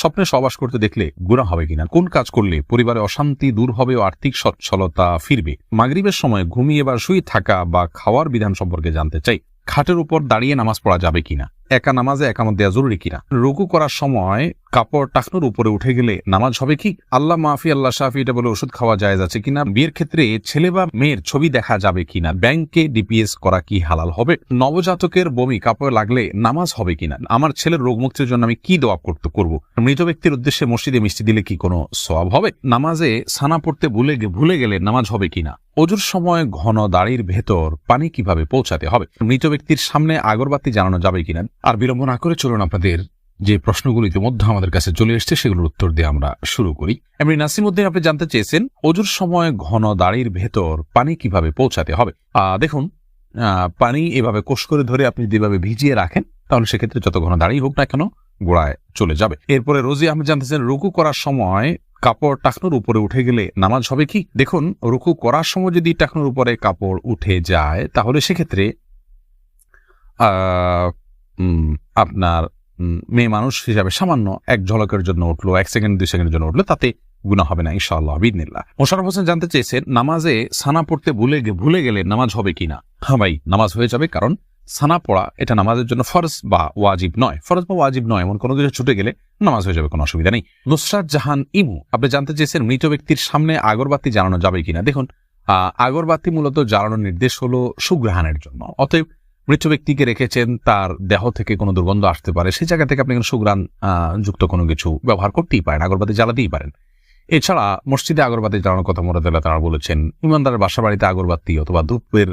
স্বপ্নে সহবাস করতে দেখলে গুনাহ হবে কিনা, কোন কাজ করলে পরিবারে অশান্তি দূর হবে ও আর্থিক সচ্ছলতা ফিরবে, মাগরিবের সময় ঘুমিয়ে বা শুয়ে থাকা বা খাওয়ার বিধান সম্পর্কে জানতে চাই, খাটের উপর দাঁড়িয়ে নামাজ পড়া যাবে কিনা, একা নামাজে একামত দেওয়া জরুরি কিনা, রুকু করার সময় কাপড় টাকনুর উপরে উঠে গেলে নামাজ হবে কি, আল্লাহ মাফি আল্লাহ শাফি এটা বলে ওষুধ খাওয়া জায়েজ আছে কিনা, বিয়ের ক্ষেত্রে ছেলে বা মেয়ের ছবি দেখা যাবে কিনা, ব্যাংকে ডিপিএস করা কি হালাল হবে, নবজাতকের বমি কাপড়ে লাগলে নামাজ হবে কিনা, আমার ছেলের রোগ মুক্তির জন্য আমি কি দোয়া করব, মৃত ব্যক্তির উদ্দেশ্যে মসজিদে মিষ্টি দিলে কি কোনো সওয়াব হবে, নামাজে সানা পড়তে ভুলে গেলে নামাজ হবে কিনা, অজুর সময় ঘন দাড়ির ভেতর পানি কিভাবে পৌঁছাতে হবে, মৃত ব্যক্তির সামনে আগরবাতি জ্বালানো যাবে কিনা। আর বিলম্ব না করে চলুন আপনাদের যে প্রশ্নগুলো ইতিমধ্যে আমাদের কাছে চলে এসছে সেগুলোর উত্তর দিয়ে আমরা শুরু করি। এমনি নাসিমউদ্দিন আপনি জানতে চেয়েছেন অজুর সময় ঘন দাড়ির ভেতর পানি কিভাবে পৌঁছাতে হবে। দেখুন, পানি এভাবে কোষ করে ধরে আপনি যেভাবে ভিজিয়ে রাখেন তাহলে সেক্ষেত্রে যত ঘন দাড়ি হোক না কেন গোড়ায় চলে যাবে। এরপরে রোজি আপনি জানতেছেন রুকু করার সময় কাপড় টাকনুর উপরে উঠে গেলে নামাজ হবে কি। দেখুন, রুকু করার সময় যদি টাকনুর উপরে কাপড় উঠে যায় তাহলে সেক্ষেত্রে আপনার মেয়ে মানুষ হিসাবে সামান্য এক ঝলকের জন্য উঠলো, 1 সেকেন্ড 2 সেকেন্ডের জন্য উঠলো, তাতে গুনাহ হবে না ইনশাআল্লাহ বিইذনিল্লাহ। মোশাররফ হোসেন জানতে চেয়েছেন নামাজে সানা পড়তে ভুলে গেলে নামাজ হবে কিনা। হ্যাঁ ভাই, নামাজ হয়ে যাবে, কারণ সানা পড়া এটা নামাজের জন্য ফরজ বা ওয়াজিব নয়, এমন কোনো কিছু ছুটে গেলে নামাজ হয়ে যাবে, কোনো অসুবিধা নেই। নুসরাত জাহান ইমু আপনি জানতে চেয়েছেন মৃত ব্যক্তির সামনে আগরবাতি জ্বালানো যাবে কিনা। দেখুন, আগরবাতি মূলত জ্বালানোর নির্দেশ হলো সুঘ্রাণের জন্য, অতএব মৃত ব্যক্তিকে রেখেছেন, তার দেহ থেকে কোনো দুর্গন্ধ আসতে পারে, সেই জায়গা থেকে আপনি সুঘ্রাণ যুক্ত কোনো কিছু ব্যবহার করতেই পারেন, আগরবাতি জ্বালাতেই পারেন। এছাড়া মসজিদে আগরবাতি জ্বালানোর কথা মুরাদুল্লাহ তাআলা বলেছেন। ইমানদারের বাসা বাড়িতে আগরবাতি অথবা ধূপের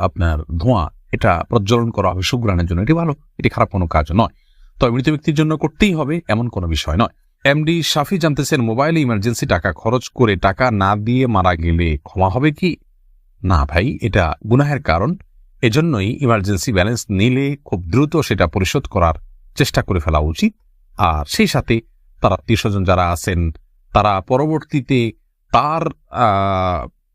আপনার ধোঁয়া এটা প্রজ্বলন করা হবে সুঘ্রাণের জন্য, এটি ভালো, এটি খারাপ কোনো কাজ নয়, তবে মৃত ব্যক্তির জন্য করতেই হবে এমন কোনো বিষয় নয়। এমডি শাফি জানতেছেন মোবাইলে ইমার্জেন্সি টাকা খরচ করে টাকা না দিয়ে মারা গেলে ক্ষমা হবে কি। না ভাই, এটা গুনাহের কারণ, এজন্যই ইমার্জেন্সি ব্যালেন্স নিলে খুব দ্রুত সেটা পরিশোধ করার চেষ্টা করে ফেলা উচিত। আর সেই সাথে তার আত্মীয়স্বজন যারা আছেন তারা পরবর্তীতে তার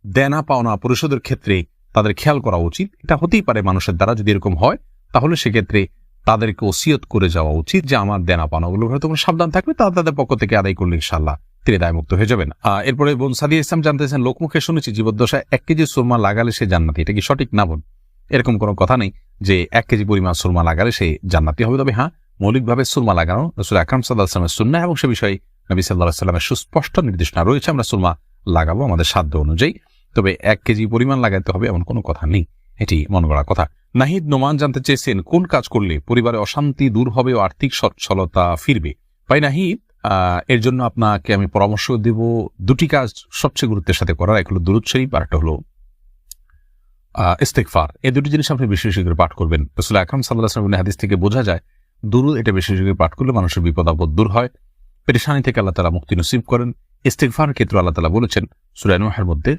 দেনা পাওনা পরিশোধের ক্ষেত্রে তাদের খেয়াল করা উচিত। এটা হতেই পারে মানুষের দ্বারা, যদি এরকম হয় তাহলে সেক্ষেত্রে তাদেরকে ওসিয়ত করে যাওয়া উচিত যে আমার দেনা পাওনাগুলো হয়তো সাবধান থাকবে, তাদের পক্ষ থেকে আদায় করলে ইনশাআল্লাহ তিনি দায়মুক্ত হয়ে যাবেন। এরপরে বোন সাদিয়া ইসলাম জানতেছেন লোকমুখে শুনেছি জীবদ্দশায় 1 কেজি সুরমা লাগালে সে জান্নাতি, এটা কি সঠিক না বোন? এরকম কোনো কথা নেই যে 1 কেজি পরিমাণ সুরমা লাগালে সে জান্নাতি হবে, তবে হ্যাঁ, মৌলিকভাবে সুরমা লাগানো রাসূল আকরাম সাল্লাল্লাহু আলাইহি ওয়াসাল্লামের সুন্নাহ এবং সে বিষয়ে নবী সাল্লাল্লাহু আলাইহি ওয়াসাল্লামের সুস্পষ্ট নির্দেশনা রয়েছে, আমরা সুরমা লাগাবো আমাদের সাধ্য অনুযায়ী, তবে 1 কেজি পরিমাণ লাগাতে হবে এমন কোনো কথা নেই, এটি মনে করার কথা। নাহিদ নোমান জানতে চেয়েছেন কোন কাজ করলে পরিবারে অশান্তি দূর হবে ও আর্থিক সচ্ছলতা ফিরবে। ভাই নাহিদ, এর জন্য আপনাকে আমি পরামর্শ দেব 2টি কাজ সবচেয়ে গুরুত্বের সাথে করার, এক হলো দুরূদ শরীফ আর একটা হলো ইস্তেগফার। এই 2টি জিনিস আপনি বেশি বেশি করে পাঠ করবেন। রাসূল আকরাম সাল্লাল্লাহু আলাইহি ওয়াসাল্লামের হাদিস থেকে বোঝা যায় দুরূদ এটা বেশি বেশি করে পাঠ করলে মানুষের বিপদ আপদ দূর হয়, পেরেশানি থেকে আল্লাহ তাআলা মুক্তি নসিব করেন। ইস্তেগফার ক্ষেত্রে আল্লাহ তাআলা বলেছেন সূরা নূহের মধ্যে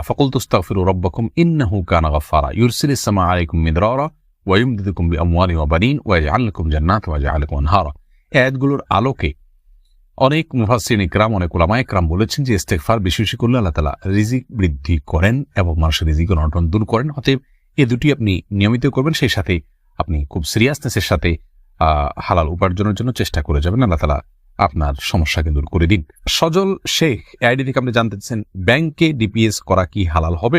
ফাকুলতু আস্তাগফিরু রাব্বাকুম ইন্নাহু কানা গাফফারা ইউরসিলিস সামা আলাইকুম মিদরারা ওয়া ইউমদিদুকুম বিআমওয়ালিন ওয়া বানিন ওয়া ইয়াজআল লাকুম জান্নাতিন ওয়া ইয়াজআল লাকুম আনহারা। এই আয়াতগুলোর আলোকে অনেক মুফাসসিরিন ইকরাম, অনেক উলামায়ে ইকরাম বলেছেন যে ইস্তেগফার বেশি বেশি করলে আল্লাহ তাআলা রিজিক বৃদ্ধি করেন এবং মানুষের রিজিকের অনটন দূর করেন। অতএব এই 2টি আপনি নিয়মিত করবেন, সেই সাথে আপনি খুব সিরিয়াসনেসের সাথে হালাল উপার্জনের জন্য চেষ্টা করে যাবেন, আল্লাহ তাআলা আপনার সমস্যাকে দূর করে দিন। সজল শেখ আইডি থেকে আপনি জানতে চাচ্ছেন ব্যাংকে ডিপিএস করা কি হালাল হবে।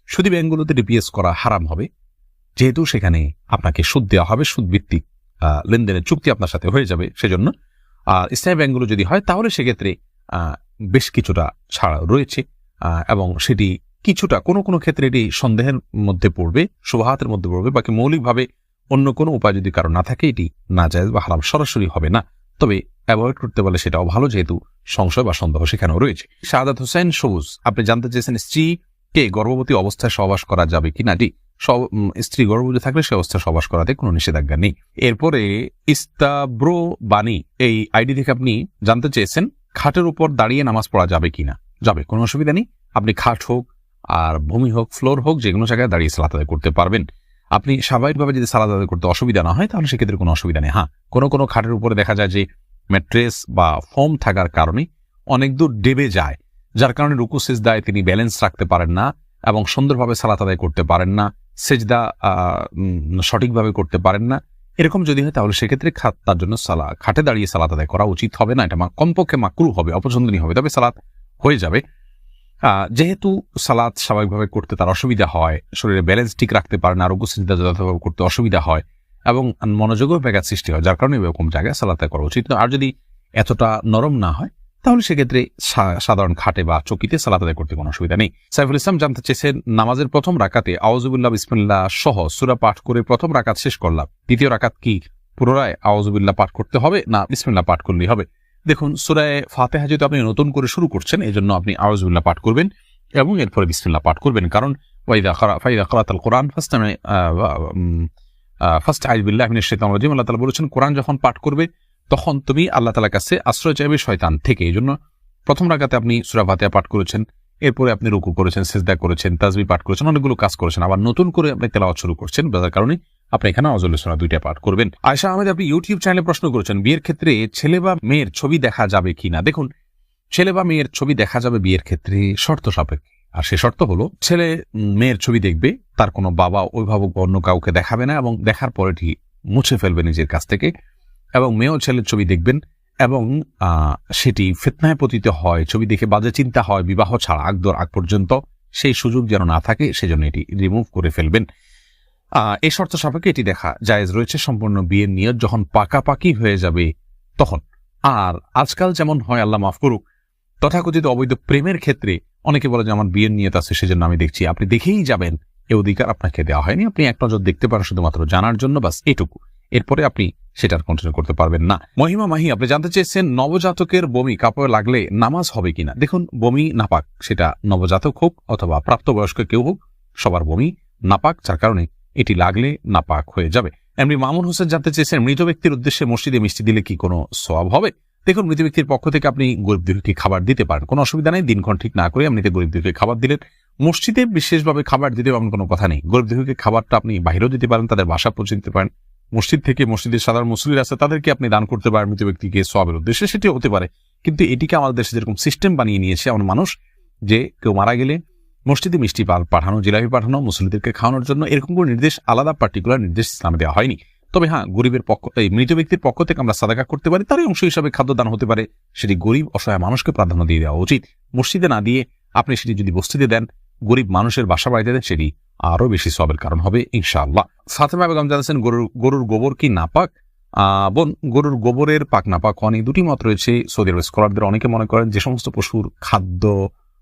শুধু ব্যাংকগুলোতে ডিপিএস করা হারাম হবে, যেহেতু সেখানে আপনাকে সুদ দেওয়া হবে, সুদ ভিত্তিক লেনদেনের চুক্তি আপনার সাথে হয়ে যাবে, সেজন্য। আর ইসলামী ব্যাংকগুলো যদি হয় তাহলে সেক্ষেত্রে বেশ কিছুটা ছাড় রয়েছে এবং সেটি কিছুটা কোনো ক্ষেত্রে এটি সন্দেহের মধ্যে পড়বে, শুবহাতের মধ্যে পড়বে, বাকি মৌলিকভাবে অন্য কোনো উপায় যদি কারো না থাকে এটি নাজায়েজ বা হারাম সরাসরি হবে না, তবে অ্যাভয়েড করতে পারলে সেটাও ভালো, যেহেতু সংশয় বা সন্দেহ সেখানেও রয়েছে। শাহাদাত হোসেন সবুজ আপনি জানতে চেয়েছেন স্ত্রীকে গর্ভবতী অবস্থায় সহবাস করা যাবে কিনা। স্ত্রী গর্ভবতী থাকলে সে অবস্থায় সহবাস করাতে কোনো নিষেধাজ্ঞা নেই। এরপরে ইস্তাব্রো বাণী এই আইডি থেকে আপনি জানতে চেয়েছেন খাটের উপর দাঁড়িয়ে নামাজ পড়া যাবে কিনা। যাবে, কোনো অসুবিধা নেই, আপনি খাট হোক আর ভূমি হোক ফ্লোর হোক যে কোনো জায়গায় দাঁড়িয়ে সালাত আদায় করতে পারবেন। আপনি স্বাভাবিকভাবে যদি সালাত আদায় করতে অসুবিধা না হয় তাহলে সেক্ষেত্রে কোনো অসুবিধা নেই। হ্যাঁ, কোনো খাটের উপরে দেখা যায় যে ম্যাট্রেস বা ফোম থাকার কারণে অনেক দূর ডেবে যায়, যার কারণে রুকু সিজদায় তিনি ব্যালেন্স রাখতে পারেন না এবং সুন্দরভাবে সালাত আদায় করতে পারেন না, সিজদা সঠিকভাবে করতে পারেন না। এরকম যদি হয় তাহলে সেক্ষেত্রে তার জন্য খাটে দাঁড়িয়ে সালাত আদায় করা উচিত হবে না, এটা কমপক্ষে মাকরুহ হবে, অপছন্দনীয় হবে, তবে সালাত হয়ে যাবে। যেহেতু সালাত স্বাভাবিকভাবে করতে তার অসুবিধা হয়, শরীরে ব্যালেন্স ঠিক রাখতে পারে না, আরোগ্য চিন্তা যথাযথভাবে করতে অসুবিধা হয় এবং মনোযোগও ব্যাঘাত সৃষ্টি হয়, যার কারণে এরকম জায়গায় সালাত আদায় করা উচিত। আর যদি এতটা নরম না হয় তাহলে সেক্ষেত্রে সাধারণ খাটে বা চকিতে সালাত আদায় করতে কোনো অসুবিধা নেই। সাইফুল ইসলাম জানতে চেয়েছেন, নামাজের প্রথম রাকাতে আউযুবিল্লাহ বিসমিল্লাহ সহ সূরা পাঠ করে প্রথম রাকাত শেষ করলাম, দ্বিতীয় রাকাত কি পুনরায় আউযুবিল্লাহ পাঠ করতে হবে না বিসমিল্লাহ পাঠ করলেই হবে? দেখুন, সূরা ফাতিহা যেহেতু আপনি নতুন করে শুরু করছেন, এই জন্য আপনি আউযুবিল্লাহ পাঠ করবেন এবং এরপরে বিসমিল্লাহ পাঠ করবেন, কারণ ফাইদা ক্রাআতাল কুরআন ফাস্তাইয বিল্লাহি মিনাশ শাইতানির রাজিম, আল্লাহ তাআলা বলেছেন কোরআন যখন পাঠ করবে তখন তুমি আল্লাহ তাআলার কাছে আশ্রয় চাইবে শয়তান থেকে। এই জন্য প্রথম রাকাতে আপনি সূরা ফাতিহা পাঠ করেছেন, এরপরে আপনি রুকু করেছেন, সিজদা করেছেন, তাসবিহ পাঠ করেছেন, অনেকগুলো কাজ করেছেন, আবার নতুন করে আপনি তেলাওয়াত শুরু করছেন, যার কারণে আপনি এখানে আউযুবিল্লাহ সূরা দুইটা পাঠ করবেন। আয়েশা আহমেদ, আপনি ইউটিউব চ্যানেলে প্রশ্ন করেছেন, বিয়ের ক্ষেত্রে ছেলে বা মেয়ের ছবি দেখা যাবে কিনা? দেখুন, ছেলে বা মেয়ের ছবি দেখা যাবে বিয়ের ক্ষেত্রে শর্ত সাপেক্ষে, আর সে শর্ত হলো ছেলে মেয়ের ছবি দেখবে, তার কোনো বাবা অভিভাবক বা অন্য কাউকে দেখাবে না এবং দেখার পরে ঠিক মুছে ফেলবে নিজের কাছ থেকে, এবং মেয়েও ছেলের ছবি দেখবেন এবং সেটি ফিতনায় পতিত হয়, ছবি দেখে বাজে চিন্তা হয়, বিবাহ ছাড়া আগ পর্যন্ত সেই সুযোগ যেন না থাকে সেজন্য এটি রিমুভ করে ফেলবেন। এই শর্ত সাপেক্ষে এটি দেখা জায়েজ রয়েছে সম্পূর্ণ বিয়ের নিয়ত যখন পাকাপাকি হয়ে যাবে তখন। আর আজকাল যেমন হয়, আল্লাহ মাফ করুক, তথাকথিত অবৈধ প্রেমের ক্ষেত্রে অনেকে বলে যে আমার বিয়ের নিয়ত আছে সেজন্য আমি দেখছি, আপনি দেখেই যাবেন, এ অধিকার আপনাকে দেওয়া হয়নি, আপনি এক নজর দেখতে পারেন শুধুমাত্র জানার জন্য, বাস এটুকু, এরপরে আপনি সেটার কন্টিনিউ করতে পারবেন না। মহিমা মাহি, আপনি জানতে চেয়েছেন নবজাতকের বমি কাপড়ে লাগলে নামাজ হবে কিনা? দেখুন, বমি নাপাক, সেটা নবজাতক হোক অথবা প্রাপ্তবয়স্ক কেউ হোক, সবার বমি নাপাক, যার কারণে এটি লাগলে নাপাক হয়ে যাবে। এমনি মামুন হোসেন জানতে চেয়েছেন, মৃত ব্যক্তির উদ্দেশ্যে মসজিদে মিষ্টি দিলে কি কোনো সওয়াব হবে? দেখুন, মৃত ব্যক্তির পক্ষ থেকে আপনি গরিব দুঃখীকে খাবার দিতে পারেন, কোনো অসুবিধা নেই, দিনক্ষণ ঠিক না করে এমনিতে গরিব দুঃখীকে খাবার দিলেন। মসজিদে বিশেষভাবে খাবার দিতে এমন কোনো কথা নেই, গরিব দুঃখীকে খাবারটা আপনি বাইরেও দিতে পারেন, তাদের বাসা পৌঁছে দিতে পারেন, মসজিদ থেকে মসজিদের সাধারণ মুসল্লিরা আছে তাদেরকে আপনি দান করতে পারেন মৃত ব্যক্তিকে সওয়াবের উদ্দেশ্যে, সেটি হতে পারে। কিন্তু এটিকে আমাদের দেশে যেরকম সিস্টেম বানিয়ে নিয়েছে এমন মানুষ, যে কেউ মারা গেলে মসজিদে মিষ্টি পাঠানো, জিলাপি পাঠানো, মুসল্লিদেরকে খাওয়ানোর জন্য, এরকম কোনো নির্দেশ, আলাদা পার্টিকুলার নির্দেশ ইসলামে দেওয়া হয়নি। তবে হ্যাঁ, গরিবের এই মৃত ব্যক্তির পক্ষ থেকে আমরা সাদাকা করতে পারি, তারই অংশ হিসাবে খাদ্যদান হতে পারে, সেটি গরিব অসহায় মানুষকে প্রাধান্য দিয়ে দেওয়া উচিত। মসজিদে না দিয়ে আপনি সেটি যদি বস্তিতে দেন, গরিব মানুষের বাসা বাড়িতে দেন, সেটি আরো বেশি সওয়াবের কারণ হবে ইনশাআল্লাহ। ফাতেমা বেগম জানাচ্ছেন, গরুর গোবর কি নাপাক? বোন, গরুর গোবরের পাক নাপাক অনেক দুটি মত রয়েছে সৌদি আরব স্কলারদের। অনেকে মনে করেন যে সমস্ত পশুর খাদ্য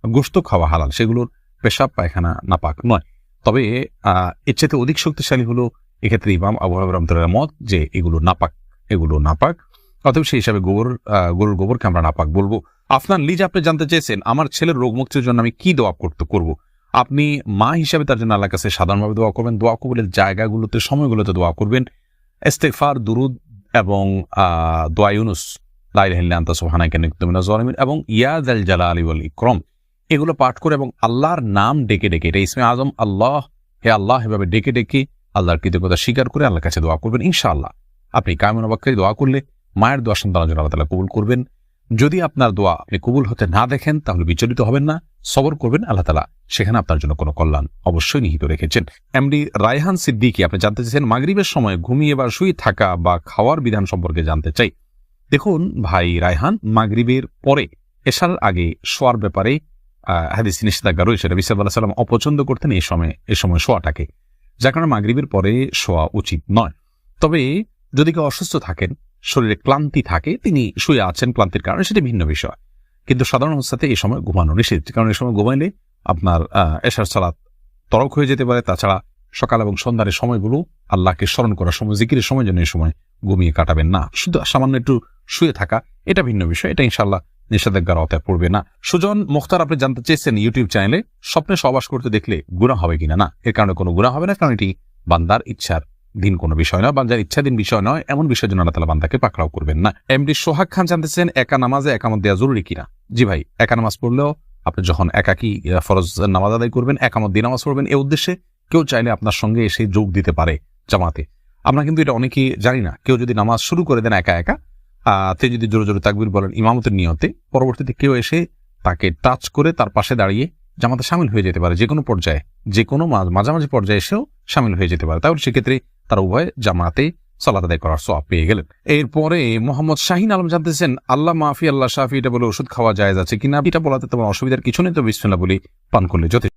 গোশত খাওয়া হালাল, সেগুলোর পেশাব পায়খানা নাপাক নয়। তবে এর চাইতে অধিক শক্তিশালী হলো এক্ষেত্রে ইমাম আবু হানিফা রাহমাতুল্লাহ মত যে এগুলো নাপাক, অতএব সেই হিসাবে গরুর গোবরকে আমরা নাপাক বলবো। আফনান লিজ, আপনি জানতে চেয়েছেন আমার ছেলের রোগ মুক্তির জন্য আমি কি দোয়া করব? আপনি মা হিসাবে তার জন্য আল্লাহর কাছে সাধারণভাবে দোয়া করবেন, দোয়া কবুলের জায়গাগুলোতে, সময়গুলোতে দোয়া করবেন, ইস্তিগফার, দুরুদ এবং দোয়া ইউনুস, লা ইলাহা ইল্লা আনতা সুবহানাকা ইন্নী কুনতু মিনাজ জালিমিন এবং ইয়া যাল জালালি ওয়াল ইকরাম, এগুলো পাঠ করে এবং আল্লাহর নাম ডেকে ডেকে, এটা ইসমে আজম আল্লাহ, হে আল্লাহ, এভাবে ডেকে ডেকে আল্লাহর কৃতজ্ঞতা স্বীকার করে আল্লাহর কাছে দোয়া করবেন। ইনশাআল্লাহ আপনি কায়মন অবাক্যে দোয়া করলে মায়ের দোয়া সন্তানের জন্য আল্লাহ তাআলা কবুল করবেন। যদি আপনার দোয়া আপনি কবুল হতে না দেখেন তাহলে বিচলিত হবেন না, সবর করবেন, আল্লাহ তাআলা সেখানে আপনার জন্য কোনো কল্যাণ অবশ্যই নিহিত রেখেছেন। এমডি রায়হান সিদ্দিকী, আপনি জানতে চাইছেন মাগরিবের সময় ঘুমিয়ে বা শুয়ে থাকা বা খাওয়ার বিধান সম্পর্কে জানতে চাই। দেখুন ভাই রায়হান, মাগরিবের পরে এশার আগে শোয়ার ব্যাপারে হাদিস নিষেধাজ্ঞা রয়েছে, নবী সাল্লাল্লাহু আলাইহি ওয়াসাল্লাম অপছন্দ করতেন এই সময় শোয়াটাকে, যার কারণে মাগরিবের পরে শোয়া উচিত নয়। তবে যদি কেউ অসুস্থ থাকেন, শরীরে ক্লান্তি থাকে, তিনি শুয়ে আছেন ক্লান্তির কারণে, সেটি ভিন্ন বিষয়, কিন্তু সাধারণ অবস্থাতে এই সময় ঘুমানো নিষেধ, কারণ এই সময় ঘুমাইলে আপনার এশার সালাত তরক হয়ে যেতে পারে। তাছাড়া সকাল এবং সন্ধ্যার সময়গুলো আল্লাহকে স্মরণ করার সময়, জিকিরের সময় জন্য এই সময় ঘুমিয়ে কাটাবেন না। শুধু সামান্য একটু শুয়ে থাকা, এটা ভিন্ন বিষয়, এটা ইনশাআল্লাহ নিষেধাজ্ঞার আওতায় পড়বে না। সুজন মুখতার, আপনি জানতে চেয়েছেন ইউটিউব চ্যানেলে স্বপ্নে সহবাস করতে দেখলে গুনাহ হবে কিনা? না, এর কারণে কোনো গুনাহ হবে না, কারণ এটি বান্দার ইচ্ছার দিন কোনো বিষয় নয়, বান্দার ইচ্ছাধীন বিষয় নয়, এমন বিষয়ের জন্য আল্লাহ তাআলা বান্দাকে পাকড়াও করবেন না। এমডি সোহাগ খান জানতেছেন একা নামাজে একামত দেওয়া জরুরি কিনা? জি ভাই, একা নামাজ পড়লেও আপনি যখন একাকি ফরজ নামাজ আদায় করবেন, একামত দিয়ে নামাজ পড়বেন, এই উদ্দেশ্যে কেউ চাইলে আপনার সঙ্গে এসে যোগ দিতে পারে জামাতে। আমরা কিন্তু এটা অনেকেই জানি না। কেউ যদি নামাজ শুরু করে দেন একা একা, তে যদি জোরে জোরে তাকবীর বলেন ইমামতের নিয়তে, পরবর্তীতে কেউ এসে তাকে টাচ করে তার পাশে দাঁড়িয়ে জামাতে শামিল হয়ে যেতে পারে, যে কোনো পর্যায়ে, যে কোনো মাঝামাঝি পর্যায়ে এসেও শামিল হয়ে যেতে পারে। তাহলে সেক্ষেত্রে তারা উভয় জামাতে সালাত আদায় করার সওয়াব পেয়ে গেলেন। এরপরে মোহাম্মদ শাহিন আলম জানতেছেন আল্লাহ মাফি আল্লাহ শাফি এটা বলে ওষুধ খাওয়া জায়েজ আছে কিনা, এটা বলাতে তোমার অসুবিধার কিছু নেই, তো বিসমিল্লাহ বলি পান করলে যথেষ্ট।